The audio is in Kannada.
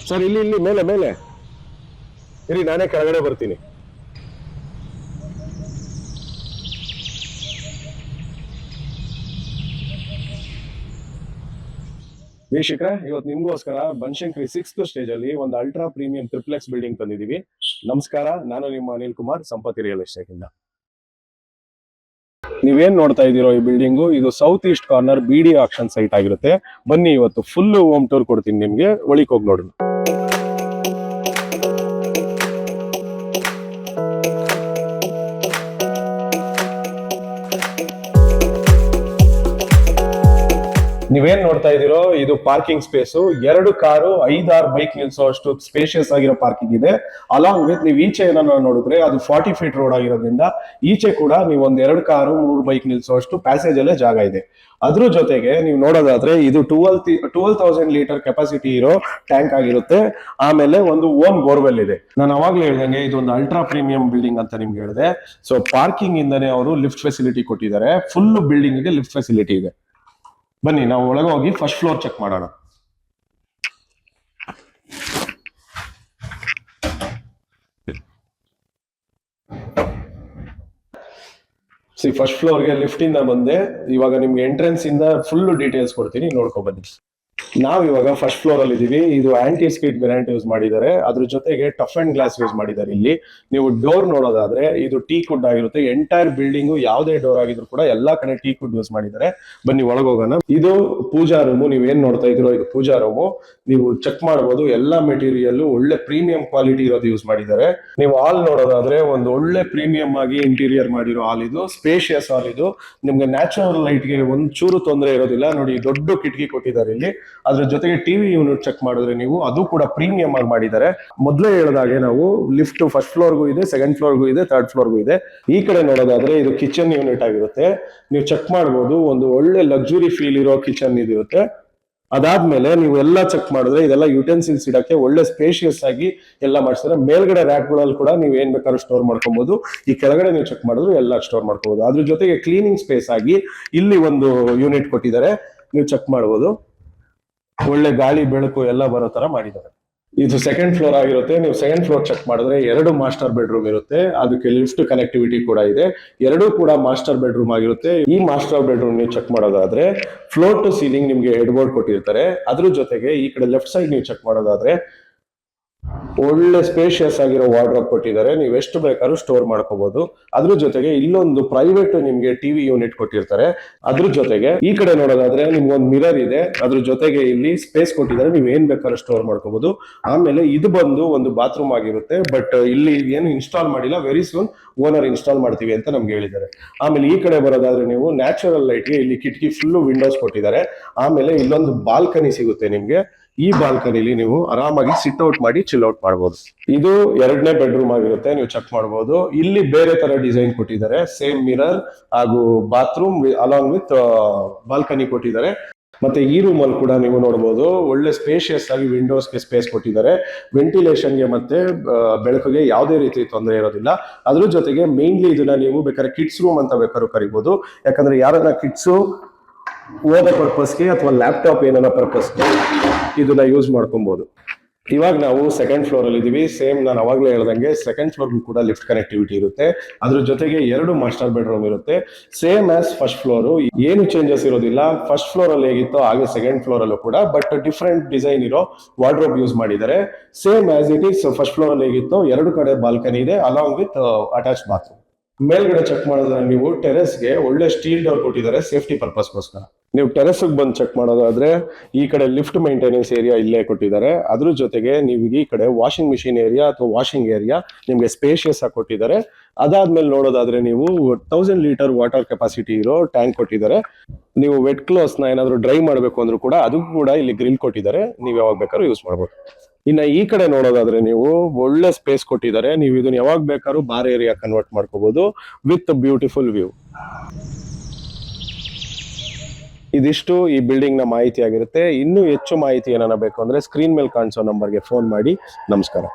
ಸರ್ ಇಲ್ಲಿ ಇಲ್ಲಿ ಮೇಲೆ ಮೇಲೆ ಇರಿ, ನಾನೇ ಕೆಳಗಡೆ ಬರ್ತೀನಿ. ವೀಕ್ಷಕರೇ, ಇವತ್ತು ನಿಮ್ಗೋಸ್ಕರ ಬನಶಂಕರಿ 6th ಸ್ಟೇಜ್ ಅಲ್ಲಿ ಒಂದು ಅಲ್ಟ್ರಾ ಪ್ರೀಮಿಯಂ ಟ್ರಿಪ್ಲೆಕ್ಸ್ ಬಿಲ್ಡಿಂಗ್ ತಂದಿದ್ದೀವಿ. ನಮಸ್ಕಾರ, ನಾನು ನಿಮ್ಮ ಅನಿಲ್ ಕುಮಾರ್, ಸಂಪತ್ತಿ ರಿಯಲ್ ಎಸ್ಟೇಟ್ ಇಂದ. ನೀವೇನ್ ನೋಡ್ತಾ ಇದ್ದೀರೋ ಈ ಬಿಲ್ಡಿಂಗು, ಇದು south East corner BD action site ಆಗಿರುತ್ತೆ. ಬನ್ನಿ, ಇವತ್ತು ಫುಲ್ ಹೋಮ್ ಟೂರ್ ಕೊಡ್ತೀನಿ ನಿಮ್ಗೆ, ಒಳಗೆ ಹೋಗಿ ನೋಡೋಣ. ನೀವೇನ್ ನೋಡ್ತಾ ಇದ್ದೀರೋ ಇದು ಪಾರ್ಕಿಂಗ್ ಸ್ಪೇಸು. 2 ಕಾರು 5-6 ಬೈಕ್ ನಿಲ್ಸೋ ಅಷ್ಟು ಸ್ಪೇಷಿಯಸ್ ಆಗಿರೋ ಪಾರ್ಕಿಂಗ್ ಇದೆ. ಅಲಾಂಗ್ ವಿತ್ ನೀವು ಈಚೆ ಏನನ್ನ ನೋಡಿದ್ರೆ ಅದು 40 ಫೀಟ್ ರೋಡ್ ಆಗಿರೋದ್ರಿಂದ ಈಚೆ ಕೂಡ ನೀವು 2 ಕಾರು 3 ಬೈಕ್ ನಿಲ್ಸೋ ಅಷ್ಟು ಪ್ಯಾಸೇಜ್ ಅಲ್ಲೇ ಜಾಗ ಇದೆ. ಅದ್ರ ಜೊತೆಗೆ ನೀವು ನೋಡೋದಾದ್ರೆ ಇದು 12,000 ಲೀಟರ್ ಕೆಪಾಸಿಟಿ ಇರೋ ಟ್ಯಾಂಕ್ ಆಗಿರುತ್ತೆ. ಆಮೇಲೆ ಒಂದು ಓನ್ ಬೋರ್ವೆಲ್ ಇದೆ. ನಾನು ಅವಾಗ್ಲೇ ಹೇಳ್ದಂಗೆ ಇದೊಂದು ಅಲ್ಟ್ರಾ ಪ್ರೀಮಿಯಂ ಬಿಲ್ಡಿಂಗ್ ಅಂತ ನಿಮ್ಗೆ ಹೇಳಿದೆ. ಸೊ ಪಾರ್ಕಿಂಗ್ ಇಂದಾನೆ ಅವರು ಲಿಫ್ಟ್ ಫೆಸಿಲಿಟಿ ಕೊಟ್ಟಿದ್ದಾರೆ. ಫುಲ್ ಬಿಲ್ಡಿಂಗ್ ಗೆ ಲಿಫ್ಟ್ ಫೆಸಿಲಿಟಿ ಇದೆ. ಬನ್ನಿ, ನಾವು ಒಳಗೆ ಹೋಗಿ ಫಸ್ಟ್ ಫ್ಲೋರ್ ಚೆಕ್ ಮಾಡೋಣ. ಫಸ್ಟ್ ಫ್ಲೋರ್ಗೆ ಲಿಫ್ಟ್ ಇಂದ ಬಂದೆ. ಇವಾಗ ನಿಮ್ಗೆ ಎಂಟ್ರೆನ್ಸ್ ಇಂದ ಫುಲ್ ಡೀಟೇಲ್ಸ್ ಕೊಡ್ತೀನಿ, ನೋಡ್ಕೊ ಬನ್ನಿ. ನಾವ್ ಇವಾಗ ಫಸ್ಟ್ ಫ್ಲೋರ್ ಅಲ್ಲಿ ಇದೀವಿ. ಇದು ಆಂಟಿ ಸ್ಕಿಡ್ ಗ್ರಾನೈಟ್ ಯೂಸ್ ಮಾಡಿದ್ದಾರೆ. ಅದ್ರ ಜೊತೆಗೆ ಟಫ್ ಅಂಡ್ ಗ್ಲಾಸ್ ಯೂಸ್ ಮಾಡಿದ್ದಾರೆ. ಇಲ್ಲಿ ನೀವು ಡೋರ್ ನೋಡೋದಾದ್ರೆ ಇದು ಟೀಕ್ ವುಡ್ ಆಗಿರುತ್ತೆ. ಎಂಟೈರ್ ಬಿಲ್ಡಿಂಗ್ ಯಾವುದೇ ಡೋರ್ ಆಗಿದ್ರು ಕೂಡ ಎಲ್ಲಾ ಕಡೆ ಟೀಕ್ ವುಡ್ ಯೂಸ್ ಮಾಡಿದ್ದಾರೆ. ಬನ್ನಿ ಒಳಗೆ ಹೋಗೋಣ. ಇದು ಪೂಜಾ ರೂಮು. ನೀವೇನ್ ನೋಡ್ತಾ ಇದ್ರೋ ಇದು ಪೂಜಾ ರೂಮು. ನೀವು ಚೆಕ್ ಮಾಡಬಹುದು, ಎಲ್ಲಾ ಮೆಟೀರಿಯಲ್ ಒಳ್ಳೆ ಪ್ರೀಮಿಯಂ ಕ್ವಾಲಿಟಿ ಇರೋದು ಯೂಸ್ ಮಾಡಿದ್ದಾರೆ. ನೀವು ಹಾಲ್ ನೋಡೋದಾದ್ರೆ ಒಂದು ಒಳ್ಳೆ ಪ್ರೀಮಿಯಂ ಆಗಿ ಇಂಟೀರಿಯರ್ ಮಾಡಿರೋ ಹಾಲ್ ಇದು. ಸ್ಪೇಷಿಯಸ್ ಹಾಲ್ ಇದು. ನಿಮ್ಗೆ ನ್ಯಾಚುರಲ್ ಲೈಟ್ ಗೆ ಒಂದ್ ಚೂರು ತೊಂದರೆ ಇರೋದಿಲ್ಲ. ನೋಡಿ, ದೊಡ್ಡ ಕಿಟಕಿ ಕೊಟ್ಟಿದ್ದಾರೆ ಇಲ್ಲಿ. ಅದ್ರ ಜೊತೆಗೆ ಟಿವಿ ಯೂನಿಟ್ ಚೆಕ್ ಮಾಡಿದ್ರೆ ನೀವು ಅದು ಕೂಡ ಪ್ರೀಮಿಯಂ ಆಗಿ ಮಾಡಿದ್ದಾರೆ. ಮೊದಲೇ ಹೇಳಿದಾಗೆ ನಾವು ಲಿಫ್ಟ್ ಫಸ್ಟ್ ಫ್ಲೋರ್ಗೂ ಇದೆ, ಸೆಕೆಂಡ್ ಫ್ಲೋರ್ಗೂ ಇದೆ, ಥರ್ಡ್ ಫ್ಲೋರ್ಗೂ ಇದೆ. ಈ ಕಡೆ ನೋಡೋದಾದ್ರೆ ಇದು ಕಿಚನ್ ಯೂನಿಟ್ ಆಗಿರುತ್ತೆ. ನೀವು ಚೆಕ್ ಮಾಡಬಹುದು, ಒಂದು ಒಳ್ಳೆ ಲಕ್ಸುರಿ ಫೀಲ್ ಇರೋ ಕಿಚನ್ ಇದಿರುತ್ತೆ. ಅದಾದ್ಮೇಲೆ ನೀವು ಎಲ್ಲ ಚೆಕ್ ಮಾಡಿದ್ರೆ ಇದೆಲ್ಲ ಯುಟೆನ್ಸಿಲ್ಸ್ ಇಡಕ್ಕೆ ಒಳ್ಳೆ ಸ್ಪೇಷಿಯಸ್ ಆಗಿ ಎಲ್ಲ ಮಾಡಿಸ್ತಾರೆ. ಮೇಲ್ಗಡೆ ರ್ಯಾಕ್ ಗಳಲ್ಲಿ ಕೂಡ ನೀವು ಏನ್ ಬೇಕಾದ್ರೂ ಸ್ಟೋರ್ ಮಾಡ್ಕೊಬಹುದು. ಈ ಕೆಳಗಡೆ ನೀವು ಚೆಕ್ ಮಾಡಿದ್ರು ಎಲ್ಲ ಸ್ಟೋರ್ ಮಾಡ್ಕೋಬಹುದು. ಅದ್ರ ಜೊತೆಗೆ ಕ್ಲೀನಿಂಗ್ ಸ್ಪೇಸ್ ಆಗಿ ಇಲ್ಲಿ ಒಂದು ಯೂನಿಟ್ ಕೊಟ್ಟಿದ್ದಾರೆ. ನೀವು ಚೆಕ್ ಮಾಡಬಹುದು, ಒಳ್ಳೆ ಗಾಳಿ ಬೆಳಕು ಎಲ್ಲ ಬರೋ ತರ ಮಾಡಿದ್ದಾರೆ. ಇದು ಸೆಕೆಂಡ್ ಫ್ಲೋರ್ ಆಗಿರುತ್ತೆ. ನೀವು ಸೆಕೆಂಡ್ ಫ್ಲೋರ್ ಚೆಕ್ ಮಾಡಿದ್ರೆ 2 ಮಾಸ್ಟರ್ ಬೆಡ್ರೂಮ್ ಇರುತ್ತೆ. ಅದಕ್ಕೆ ಲಿಫ್ಟ್ ಕನೆಕ್ಟಿವಿಟಿ ಕೂಡ ಇದೆ. 2 ಕೂಡ ಮಾಸ್ಟರ್ ಬೆಡ್ರೂಮ್ ಆಗಿರುತ್ತೆ. ಈ ಮಾಸ್ಟರ್ ಬೆಡ್ರೂಮ್ ನೀವು ಚೆಕ್ ಮಾಡೋದಾದ್ರೆ ಫ್ಲೋರ್ ಟು ಸೀಲಿಂಗ್ ನಿಮ್ಗೆ ಹೆಡ್ ಬೋರ್ಡ್ ಕೊಟ್ಟಿರ್ತಾರೆ. ಅದ್ರ ಜೊತೆಗೆ ಈ ಕಡೆ ಲೆಫ್ಟ್ ಸೈಡ್ ನೀವು ಚೆಕ್ ಮಾಡೋದಾದ್ರೆ ಒಳ್ಳೆ ಸ್ಪೇಷಿಯಸ್ ಆಗಿರೋ ವಾರ್ಡ್ರೋಬ್ ಕೊಟ್ಟಿದ್ದಾರೆ. ನೀವು ಎಷ್ಟು ಬೇಕಾದ್ರೂ ಸ್ಟೋರ್ ಮಾಡ್ಕೋಬಹುದು. ಅದ್ರ ಜೊತೆಗೆ ಇಲ್ಲೊಂದು ಪ್ರೈವೇಟ್ ನಿಮ್ಗೆ ಟಿವಿ ಯೂನಿಟ್ ಕೊಟ್ಟಿರ್ತಾರೆ. ಅದ್ರ ಜೊತೆಗೆ ಈ ಕಡೆ ನೋಡೋದಾದ್ರೆ ನಿಮ್ಗೊಂದು ಮಿರರ್ ಇದೆ. ಅದ್ರ ಜೊತೆಗೆ ಇಲ್ಲಿ ಸ್ಪೇಸ್ ಕೊಟ್ಟಿದ್ದಾರೆ. ನೀವು ಏನ್ ಬೇಕಾದ್ರೂ ಸ್ಟೋರ್ ಮಾಡ್ಕೋಬಹುದು. ಆಮೇಲೆ ಇದು ಬಂದು ಒಂದು ಬಾತ್ರೂಮ್ ಆಗಿರುತ್ತೆ. ಬಟ್ ಇಲ್ಲಿ ಏನು ಇನ್ಸ್ಟಾಲ್ ಮಾಡಿಲ್ಲ, ವೆರಿ ಸೂನ್ ಓನರ್ ಇನ್ಸ್ಟಾಲ್ ಮಾಡ್ತೀವಿ ಅಂತ ನಮ್ಗೆ ಹೇಳಿದ್ದಾರೆ. ಆಮೇಲೆ ಈ ಕಡೆ ಬರೋದಾದ್ರೆ ನೀವು ನ್ಯಾಚುರಲ್ ಲೈಟ್ಗೆ ಇಲ್ಲಿ ಕಿಟಕಿ ಫುಲ್ ವಿಂಡೋಸ್ ಕೊಟ್ಟಿದ್ದಾರೆ. ಆಮೇಲೆ ಇಲ್ಲೊಂದು ಬಾಲ್ಕನಿ ಸಿಗುತ್ತೆ ನಿಮ್ಗೆ. ಈ ಬಾಲ್ಕನಿಲಿ ನೀವು ಆರಾಮಾಗಿ ಸಿಟ್ ಔಟ್ ಮಾಡಿ ಚಿಲ್ ಔಟ್ ಮಾಡಬಹುದು. ಇದು 2ನೇ ಬೆಡ್ರೂಮ್ ಆಗಿರುತ್ತೆ. ನೀವು ಚೆಕ್ ಮಾಡಬಹುದು. ಇಲ್ಲಿ ಬೇರೆ ತರ ಡಿಸೈನ್ ಕೊಟ್ಟಿದ್ದಾರೆ. ಸೇಮ್ ಮಿರರ್ ಹಾಗೂ ಬಾತ್ರೂಮ್ ಅಲಾಂಗ್ ವಿತ್ ಬಾಲ್ಕನಿ ಕೊಟ್ಟಿದ್ದಾರೆ. ಮತ್ತೆ ಈ ರೂಮ್ ಅಲ್ಲಿ ಕೂಡ ನೀವು ನೋಡಬಹುದು, ಒಳ್ಳೆ ಸ್ಪೇಷಿಯಸ್ ಆಗಿ ವಿಂಡೋಸ್ಗೆ ಸ್ಪೇಸ್ ಕೊಟ್ಟಿದ್ದಾರೆ. ವೆಂಟಿಲೇಷನ್ಗೆ ಮತ್ತೆ ಬೆಳಕಿಗೆ ಯಾವುದೇ ರೀತಿ ತೊಂದರೆ ಇರೋದಿಲ್ಲ. ಅದ್ರ ಜೊತೆಗೆ ಮೇನ್ಲಿ ಇದನ್ನ ನೀವು ಬೇಕಾದ್ರೆ ಕಿಡ್ಸ್ ರೂಮ್ ಅಂತ ಬೇಕಾದ್ರೂ ಕರಿಬಹುದು. ಯಾಕಂದ್ರೆ ಯಾರನ್ನ ಕಿಡ್ಸು ಓದೋ ಪರ್ಪಸ್ಗೆ ಅಥವಾ ಲ್ಯಾಪ್ಟಾಪ್ ಏನಾರ ಪರ್ಪಸ್ಗೆ ಇದನ್ನ ಯೂಸ್ ಮಾಡ್ಕೊಬಹುದು. ಇವಾಗ ನಾವು ಸೆಕೆಂಡ್ ಫ್ಲೋರ್ ಅಲ್ಲಿ ಇದೀವಿ. ಸೇಮ್ ನಾನು ಅವಾಗಲೇ ಹೇಳ್ದಂಗೆ ಸೆಕೆಂಡ್ ಫ್ಲೋರ್ ಕೂಡ ಲಿಫ್ಟ್ ಕನೆಕ್ಟಿವಿಟಿ ಇರುತ್ತೆ. ಅದ್ರ ಜೊತೆಗೆ 2 ಮಾಸ್ಟರ್ ಬೆಡ್ರೂಮ್ ಇರುತ್ತೆ. ಸೇಮ್ ಆಸ್ ಫಸ್ಟ್ ಫ್ಲೋರ್, ಏನು ಚೇಂಜಸ್ ಇರೋದಿಲ್ಲ. ಫಸ್ಟ್ ಫ್ಲೋರ್ ಅಲ್ಲಿ ಹೇಗಿತ್ತು ಹಾಗೆ ಸೆಕೆಂಡ್ ಫ್ಲೋರ್ ಅಲ್ಲೂ ಕೂಡ, ಬಟ್ ಡಿಫ್ರೆಂಟ್ ಡಿಸೈನ್ ಇರೋ ವಾರ್ಡ್ರೋಬ್ ಯೂಸ್ ಮಾಡಿದ್ದಾರೆ. Same as it is first floor ಅಲ್ಲಿ ಹೇಗಿತ್ತು. 2 ಕಡೆ ಬಾಲ್ಕನಿ ಇದೆ ಅಲಾಂಗ್ ವಿತ್ ಅಟ್ಯಾಚ್ ಬಾತ್ರೂಮ್. ಮೇಲ್ಗಡೆ ಚೆಕ್ ಮಾಡಿದ್ರೆ ನೀವು ಟೆರೆಸ್ಗೆ ಒಳ್ಳೆ ಸ್ಟೀಲ್ ಡೋರ್ ಕೊಟ್ಟಿದ್ದಾರೆ ಸೇಫ್ಟಿ ಪರ್ಪಸ್ಗೋಸ್ಕರ. ನೀವು ಟೆರೆಸ್ ಬಂದು ಚೆಕ್ ಮಾಡೋದಾದ್ರೆ ಈ ಕಡೆ ಲಿಫ್ಟ್ ಮೇಂಟೆನೆನ್ಸ್ ಏರಿಯಾ ಇಲ್ಲೇ ಕೊಟ್ಟಿದ್ದಾರೆ. ಅದ್ರ ಜೊತೆಗೆ ನೀವು ಈ ಕಡೆ ವಾಷಿಂಗ್ ಮಿಷಿನ್ ಏರಿಯಾ ಅಥವಾ ವಾಷಿಂಗ್ ಏರಿಯಾ ನಿಮ್ಗೆ ಸ್ಪೇಷಿಯಸ್ ಆಗಿ ಕೊಟ್ಟಿದ್ದಾರೆ. ಅದಾದ್ಮೇಲೆ ನೋಡೋದಾದ್ರೆ ನೀವು 1000 ಲೀಟರ್ ವಾಟರ್ ಕೆಪಾಸಿಟಿ ಇರೋ ಟ್ಯಾಂಕ್ ಕೊಟ್ಟಿದ್ದಾರೆ. ನೀವು ವೆಟ್ ಕ್ಲೋಸ್ ನ ಏನಾದ್ರು ಡ್ರೈ ಮಾಡಬೇಕು ಅಂದ್ರೂ ಕೂಡ ಅದಕ್ಕೂ ಕೂಡ ಇಲ್ಲಿ ಗ್ರಿಲ್ ಕೊಟ್ಟಿದ್ದಾರೆ. ನೀವು ಯಾವಾಗ ಬೇಕಾದ್ರೂ ಯೂಸ್ ಮಾಡ್ಬೋದು. ಇನ್ನ ಈ ಕಡೆ ನೋಡೋದಾದ್ರೆ ನೀವು ಒಳ್ಳೆ ಸ್ಪೇಸ್ ಕೊಟ್ಟಿದ್ದಾರೆ. ನೀವು ಇದನ್ನ ಯಾವಾಗ ಬೇಕಾದ್ರೂ ಬಾರ್ ಏರಿಯಾ ಕನ್ವರ್ಟ್ ಮಾಡ್ಕೋಬಹುದು ವಿತ್ ಬ್ಯೂಟಿಫುಲ್ ವ್ಯೂ. ಇದಿಷ್ಟು ಈ ಬಿಲ್ಡಿಂಗ್ ನ ಮಾಹಿತಿ ಆಗಿರುತ್ತೆ. ಇನ್ನೂ ಹೆಚ್ಚು ಮಾಹಿತಿ ಏನಾರ ಬೇಕು ಅಂದ್ರೆ ಸ್ಕ್ರೀನ್ ಮೇಲೆ ಕಾಣಿಸೋ ನಂಬರ್ಗೆ ಫೋನ್ ಮಾಡಿ. ನಮಸ್ಕಾರ.